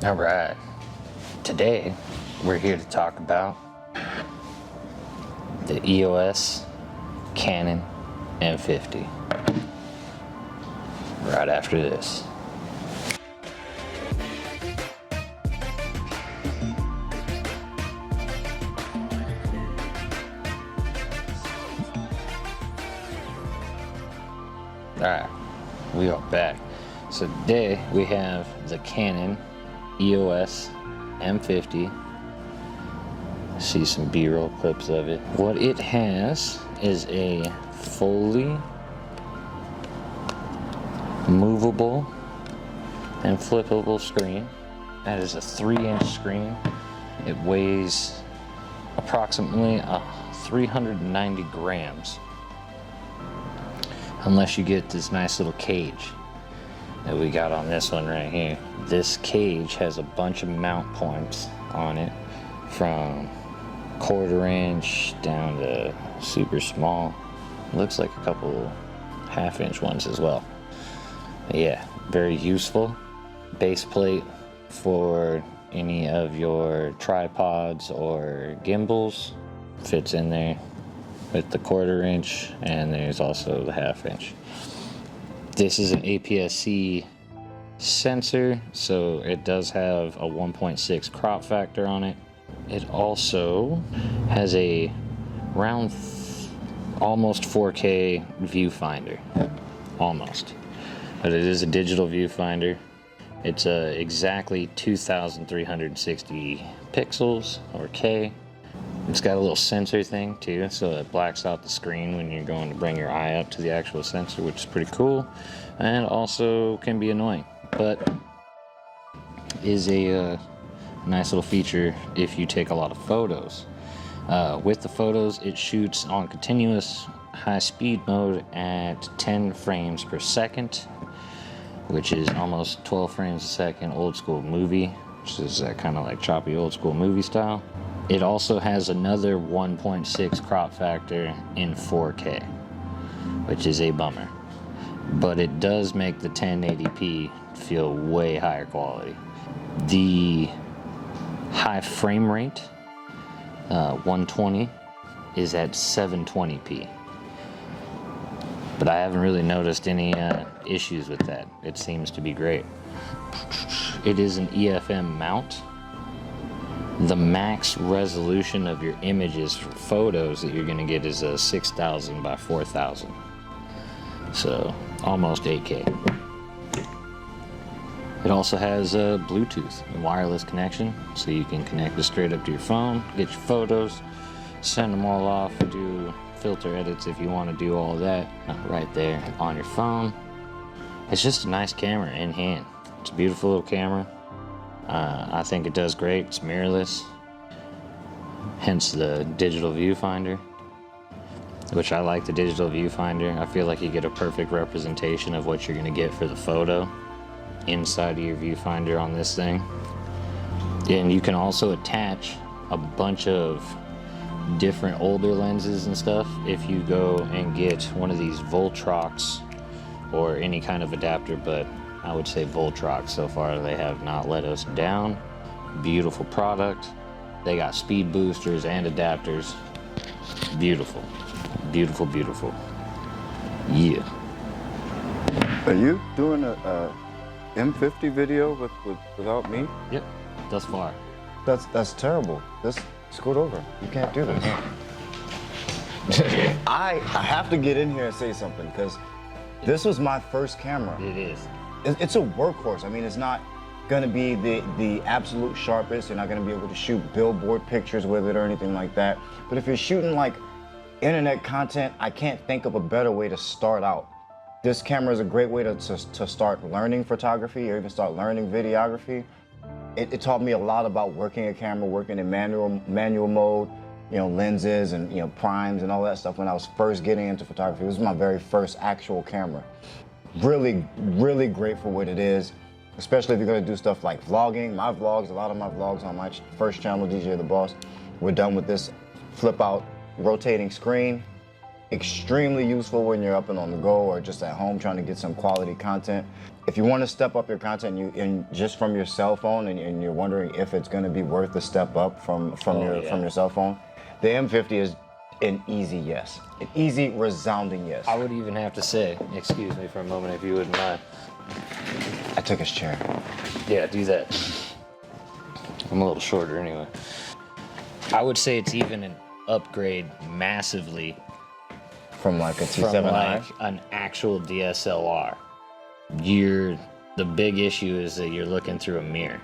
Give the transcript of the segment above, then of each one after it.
All right, today we're here to talk about the EOS Canon M50. Right after this. All right, we are back. So today we have the Canon EOS M50. See some B-roll clips of it. What it has is a fully movable and flippable screen. That is a 3-inch screen. It weighs approximately 390 grams. Unless you get this nice little cage that we got on this one right here. This cage has a bunch of mount points on it, from 1/4 inch down to super small. Looks like a couple 1/2 inch ones as well. But yeah, very useful. Base plate for any of your tripods or gimbals fits in there with the 1/4 inch, and there's also the 1/2 inch. This is an APS-C sensor, so it does have a 1.6 crop factor on it. It also has a almost 4K viewfinder, almost, but it is a digital viewfinder. It's exactly 2,360 pixels, or K. It's got a little sensor thing too, so it blacks out the screen when you're going to bring your eye up to the actual sensor, which is pretty cool, and also can be annoying, but is a nice little feature if you take a lot of photos. With the photos, it shoots on continuous high-speed mode at 10 frames per second, which is almost 12 frames a second, old school movie, which is kind of like choppy old school movie style. It also has another 1.6 crop factor in 4K, which is a bummer. But it does make the 1080p feel way higher quality. The high frame rate, 120, is at 720p. But I haven't really noticed any issues with that. It seems to be great. It is an EFM mount. The max resolution of your images for photos that you're going to get is a 6,000 by 4,000. So almost 8K. It also has a Bluetooth and wireless connection, so you can connect it straight up to your phone, get your photos, send them all off, do filter edits if you want to do all of that right there on your phone. It's just a nice camera in hand. It's a beautiful little camera. I think it does great. It's mirrorless, hence the digital viewfinder, which I like the digital viewfinder. I feel like you get a perfect representation of what you're going to get for the photo inside of your viewfinder on this thing. And you can also attach a bunch of different older lenses and stuff if you go and get one of these Voltrox or any kind of adapter, but I would say Voltrox. So far they have not let us down. Beautiful product. They got speed boosters and adapters. Beautiful, beautiful, beautiful. Yeah. Are you doing a M50 video without me? Yep, thus far. That's terrible. Just scoot over. You can't do this. I have to get in here and say something, because this was my first camera. It is. It's a workhorse. I mean, it's not gonna be the absolute sharpest. You're not gonna be able to shoot billboard pictures with it or anything like that. But if you're shooting like internet content, I can't think of a better way to start out. This camera is a great way to start learning photography or even start learning videography. It taught me a lot about working a camera, working in manual mode, you know, lenses and, you know, primes and all that stuff when I was first getting into photography. This was my very first actual camera. Really, really great for what it is, especially if you're gonna do stuff like vlogging. My vlogs, a lot of my vlogs on my first channel, DJ The Boss, were done with this flip out rotating screen. extremely useful when you're up and on the go or just at home trying to get some quality content. If you want to step up your content and just from your cell phone and you're wondering if it's going to be worth the step up from your cell phone, the M50 is an easy yes. An easy, resounding yes. I would even have to say, excuse me for a moment if you wouldn't mind. I took his chair. Yeah, do that. I'm a little shorter anyway. I would say it's even an upgrade massively from like a T7i? From like an actual DSLR. The big issue is that you're looking through a mirror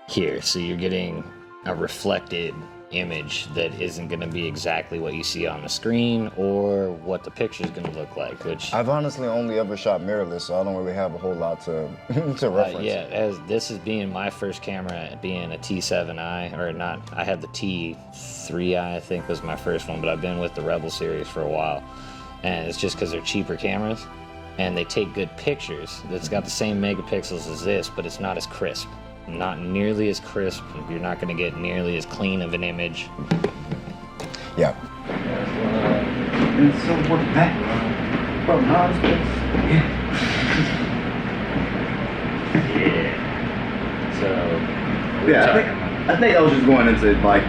here, so you're getting a reflected image that isn't going to be exactly what you see on the screen or what the picture is going to look like, which I've honestly only ever shot mirrorless, so I don't really have a whole lot to to reference. Yeah, as this is being my first camera, being a T7i, or not, I had the T3i, I think was my first one, but I've been with the Rebel series for a while, and it's just because they're cheaper cameras and they take good pictures. It's got the same megapixels as this, but it's not as crisp. Not nearly as crisp. You're not going to get nearly as clean of an image. Yeah. And so we're back from hospice. Yeah. So. Yeah, I think I was just going into like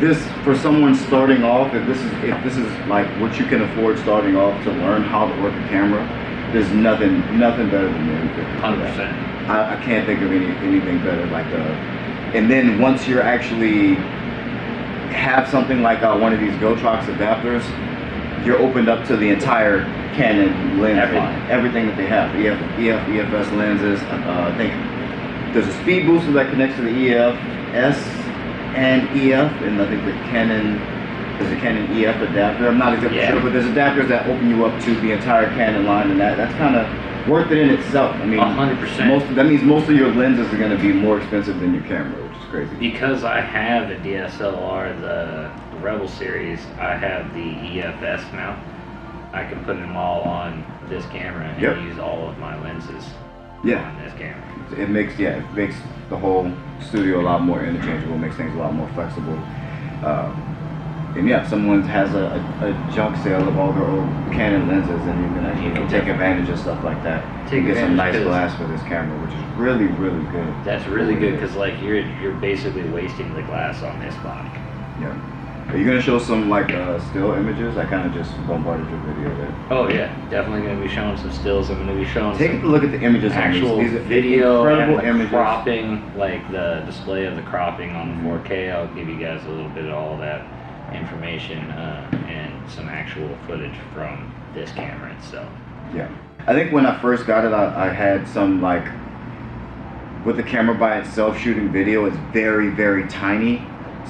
this for someone starting off. If this is like what you can afford starting off to learn how to work a camera, there's nothing better than the 100%. I can't think of anything better like and then once you're actually have something like one of these Gotrox adapters, you're opened up to the entire Canon lens line, everything that they have. EFS lenses. I think there's a speed booster that connects to the EFS and EF, and I think there's a Canon EF adapter. I'm not exactly sure, but there's adapters that open you up to the entire Canon line, and that's kind of worth it in itself. I mean, 100%. That means most of your lenses are going to be more expensive than your camera, which is crazy. Because I have a DSLR, the Rebel series, I have the EFS now. I can put them all on this camera and use all of my lenses on this camera. It makes the whole studio a lot more interchangeable, makes things a lot more flexible. And yeah, if someone has a junk sale of all their old Canon lenses, then you can actually take advantage of stuff like that. Take get some nice glass for this camera, which is really, really good. That's really good because like you're basically wasting the glass on this body. Yeah. Are you gonna show some like still images? I kind of just bombarded your video there. Oh yeah, definitely gonna be showing some stills. I'm gonna be showing Take a look at the images. Actual these video incredible and the images. cropping, like the display of the cropping on the 4K. I'll give you guys a little bit of all that information and some actual footage from this camera itself. Yeah, I think when I first got it, I had some like with the camera by itself shooting video. It's very, very tiny,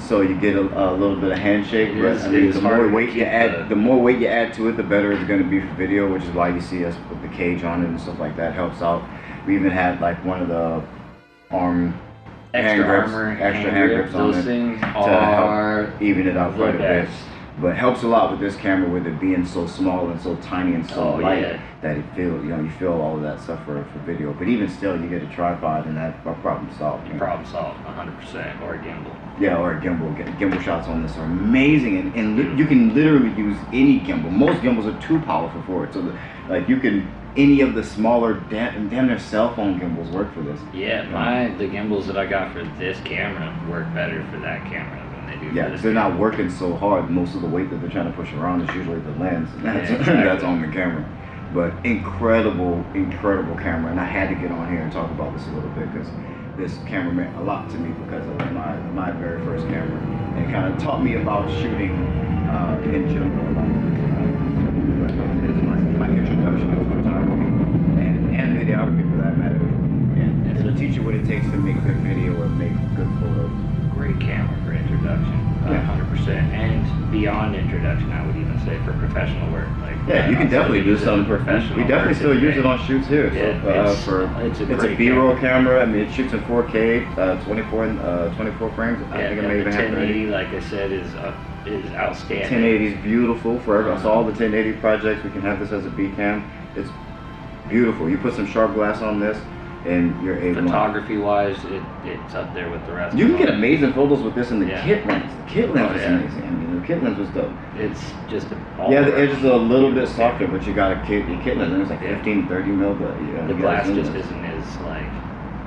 so you get a little bit of handshake. But I think the more weight you add to it, the better it's going to be for video, which is why you see us put the cage on it and stuff like that. Helps out. We even had like one of the extra hand grips on it to help even it out quite a bit. But it helps a lot with this camera with it being so small and so tiny and so light that it feels, you feel all of that stuff for video. But even still, you get a tripod and that problem solved. Problem solved, 100%, or a gimbal. Yeah, or a gimbal. Gimbal shots on this are amazing, and you can literally use any gimbal. Most gimbals are too powerful for it, so like you can. Any of the smaller damn near cell phone gimbals work for this. Yeah, the gimbals that I got for this camera work better for that camera than they do. Yeah, because they're not working so hard. Most of the weight that they're trying to push around is usually the lens, and that's on the camera. But incredible camera, and I had to get on here and talk about this a little bit because this camera meant a lot to me because of my very first camera, and kind of taught me about shooting in general. My introduction to photography and videography for that matter, and it'll teach you what it takes to make good video or make good photos. Great camera for introduction, 100%, and beyond introduction, I would even say for professional work. You can definitely do some professional. We definitely still use it on shoots here. It's a B-roll camera. I mean, it shoots in 4K, 24 frames. I think it may even have 1080, like I said, is outstanding. 1080 is beautiful for us. All the 1080 projects, we can have this as a B cam. It's beautiful. You put some sharp glass on this, and you're able. Photography-wise, it's up there with the rest. You can get amazing photos with this in the Yeah. kit lens. The kit lens is yeah. amazing. I mean, the kit lens was dope. It's just Yeah, the edge is a little bit softer, but you got a kit lens, and it's like 15, 30 mil, but yeah. the glass just isn't as like.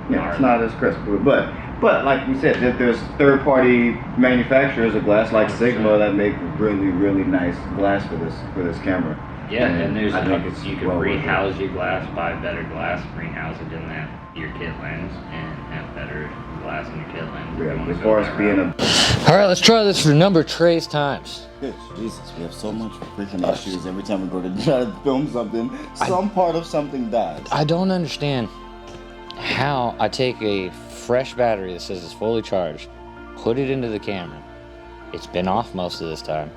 Yeah, it's not as crisp, but like you said, there's third-party manufacturers of glass like Sigma that make really nice glass for this camera. Yeah, and there's I think it's you can well worth it. rehouse your glass, buy better glass, rehouse it in your kit lens, and have better glass in your kit lens. Yeah, as far as being a All right, let's try this for number trace times. Good Jesus, we have so much freaking issues every time we go to try to film something. Some part of something dies. I don't understand how I take a fresh battery that says it's fully charged, put it into the camera. It's been off most of this time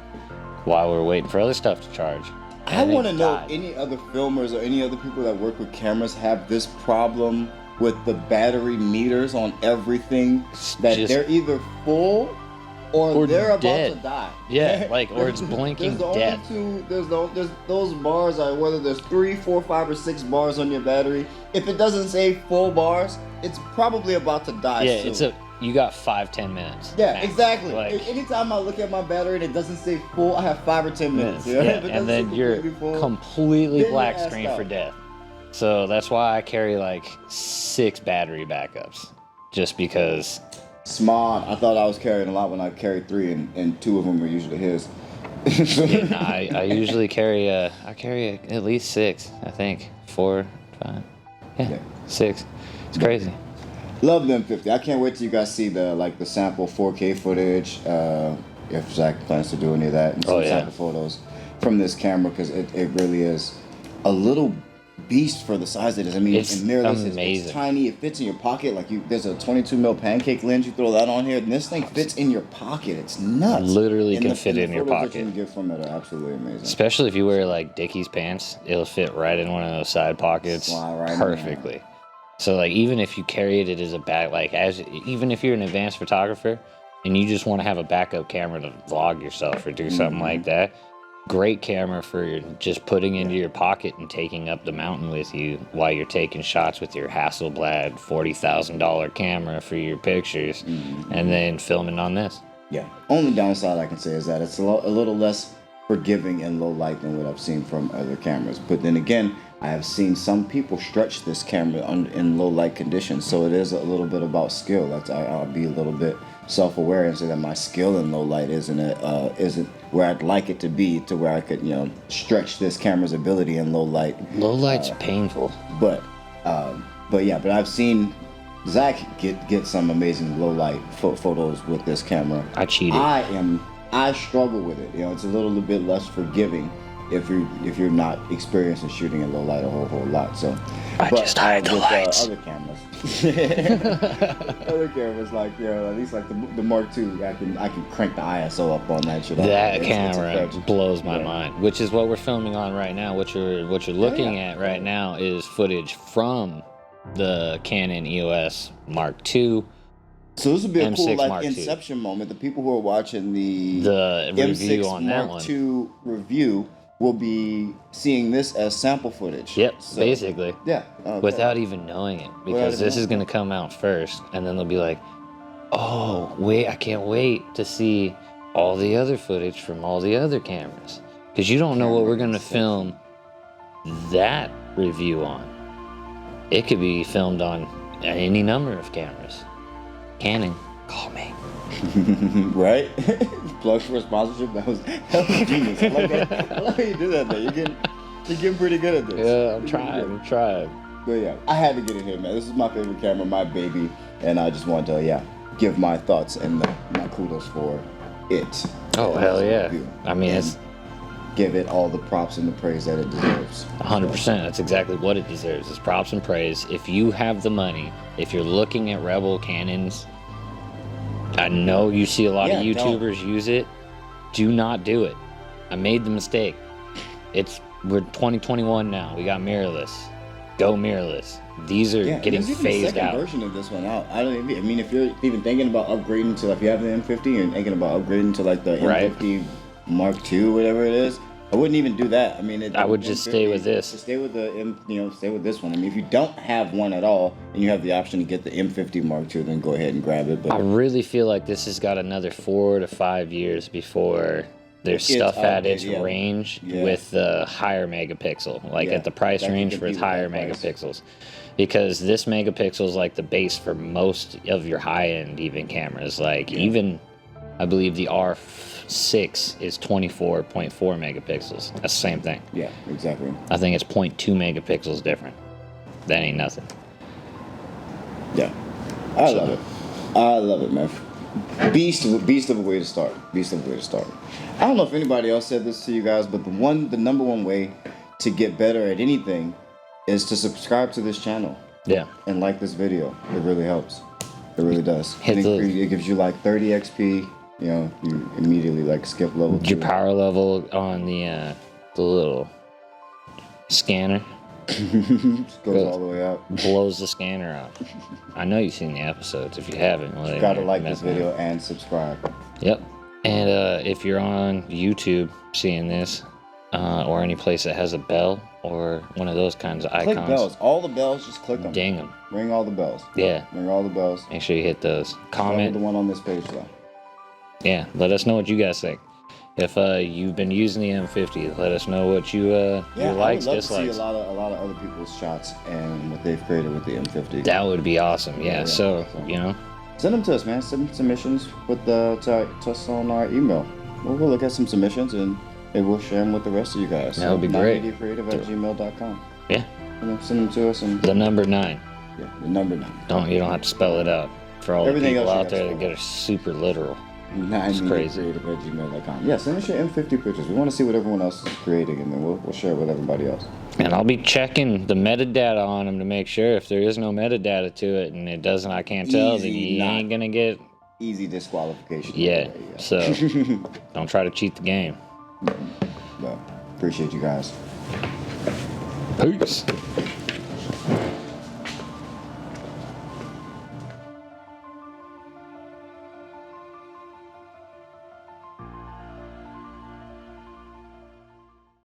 while we're waiting for other stuff to charge. I want to know if any other filmers or any other people that work with cameras have this problem with the battery meters on everything, that they're either full or they're about dead. to die. Yeah, like, or it's blinking dead. There's those bars are whether there's 3, 4, 5, or 6 bars on your battery. If it doesn't say full bars, it's probably about to die. Yeah, soon. you got 5-10 minutes. Yeah, max. exactly. Like, Anytime I look at my battery and it doesn't say full, I have 5 or 10 minutes. yeah, If it and doesn't then say you're full, completely then black you're screen assed for out. death. So that's why I carry like 6 battery backups, just because. Smart. I thought I was carrying a lot when I carried 3, and 2 of them were usually his. I usually carry at least 6. I think 4, 5. Yeah. 6. It's crazy. Love the M50. I can't wait till you guys see the sample 4K footage. If Zach plans to do any of that, and some sample photos from this camera, because it really is a little beast for the size it is. I mean, It's in mirrorless, amazing. it's tiny. It fits in your pocket. Like there's a 22 mil pancake lens. You throw that on here, and this thing fits in your pocket. It's nuts. Literally And can fit in your photos that pocket. you can get from it are absolutely amazing. Especially if you wear like Dickies pants, it'll fit right in one of those side pockets Slide right in perfectly. So like even if you carry it as a back, like even if you're an advanced photographer and you just want to have a backup camera to vlog yourself or do something like that, great camera for just putting into your pocket and taking up the mountain with you while you're taking shots with your Hasselblad $40,000 camera for your pictures, and then filming on this. Yeah. Only downside I can say is that it's a little less forgiving in low light than what I've seen from other cameras. But then again, I have seen some people stretch this camera in low light conditions, so it is a little bit about skill. I'll be a little bit self-aware and say that my skill in low light isn't where I'd like it to be, to where I could stretch this camera's ability in low light. Low light's painful. But I've seen Zach get some amazing low light photos with this camera. I cheated. I struggle with it. It's a little bit less forgiving if you're not experienced in shooting in low light a whole lot. So I just hide the lights. Other cameras, like at least like the Mark II, I can crank the ISO up on that shit. That camera blows my mind. Which is what we're filming on right now. What you're looking at right now is footage from the Canon EOS Mark II. So this would be a M6 cool Mark II. inception moment. The people who are watching the review M6 on that Mark one. II review will be seeing this as sample footage. Yep, So, basically. Yeah. Okay. Without even knowing it, because this is going to come out first, and then they'll be like, "Oh, wait! I can't wait to see all the other footage from all the other cameras," because you don't know what we're going to film that review on. It could be filmed on any number of cameras. Canon, call me. Right? Plug for a sponsorship. That was genius. I like that. I like how you do that. Though. You're getting pretty good at this. Yeah, I'm trying. But yeah, I had to get it here, man. This is my favorite camera, my baby, and I just wanted to give my thoughts and my kudos for it. Oh hell yeah! I mean, it's give it all the props and the praise that it deserves. 100%. That's exactly what it deserves. It's props and praise. If you have the money, if you're looking at Rebel Canons, I know you see a lot of YouTubers use it. Do not do it. I made the mistake. We're 2021 now. We got mirrorless. Go mirrorless. These are getting phased out. There's even a second version of this one out. I mean, if you're even thinking about upgrading to, if you have the M50 and thinking about upgrading to like the M50 Mark II, whatever it is, I wouldn't even do that. I mean, I would just stay with this. Just stay with stay with this one. I mean, if you don't have one at all, and you have the option to get the M50 Mark II, then go ahead and grab it. But I really feel like this has got another 4 to 5 years before there's stuff at its range with the higher megapixel, like at the price range for its higher megapixels. Because this megapixel is like the base for most of your high-end even cameras. Like even, I believe the R6 is 24.4 megapixels. That's the same thing. Yeah, exactly. I think it's 0.2 megapixels different. That ain't nothing. Yeah, I love it, man. Beast of a way to start. Beast of a way to start. I don't know if anybody else said this to you guys, but the number one way to get better at anything is to subscribe to this channel. Yeah. And like this video. It really helps. It really does. It gives you like 30 XP. You know, you immediately like skip level 2. Your power level on the little scanner goes all the way up. Blows the scanner out. I know you've seen the episodes. If you haven't, well, you gotta like this video and subscribe. Yep. And if you're on YouTube seeing this, or any place that has a bell or one of those kinds of icons. Click bells. All the bells, just click them. Ding them. Ring all the bells. Yeah. Ring all the bells. Make sure you hit those. Comment. The one on this page, though. Yeah. Let us know what you guys think. If you've been using the M50, let us know what you your likes, I would love dislikes. to see a lot of other people's shots and what they've created with the M50. That would be awesome. Yeah. So you know, send them to us, man. Send submissions with to us on our email. We'll look at some submissions and we'll share them with the rest of you guys. That would be great. creative@gmail.com. Yeah. And then send them to us. And the number 9. Yeah, the number 9. You don't have to spell it out for all Everything the people else out there that get it super literal. It's crazy. creative@gmail.com. Yeah, send us your M50 pictures. We want to see what everyone else is creating, and then we'll share it with everybody else. And I'll be checking the metadata on them to make sure if there is no metadata to it and it doesn't, I can't tell, then you ain't gonna get easy disqualification. Yeah. So don't try to cheat the game. But appreciate you guys. Peace.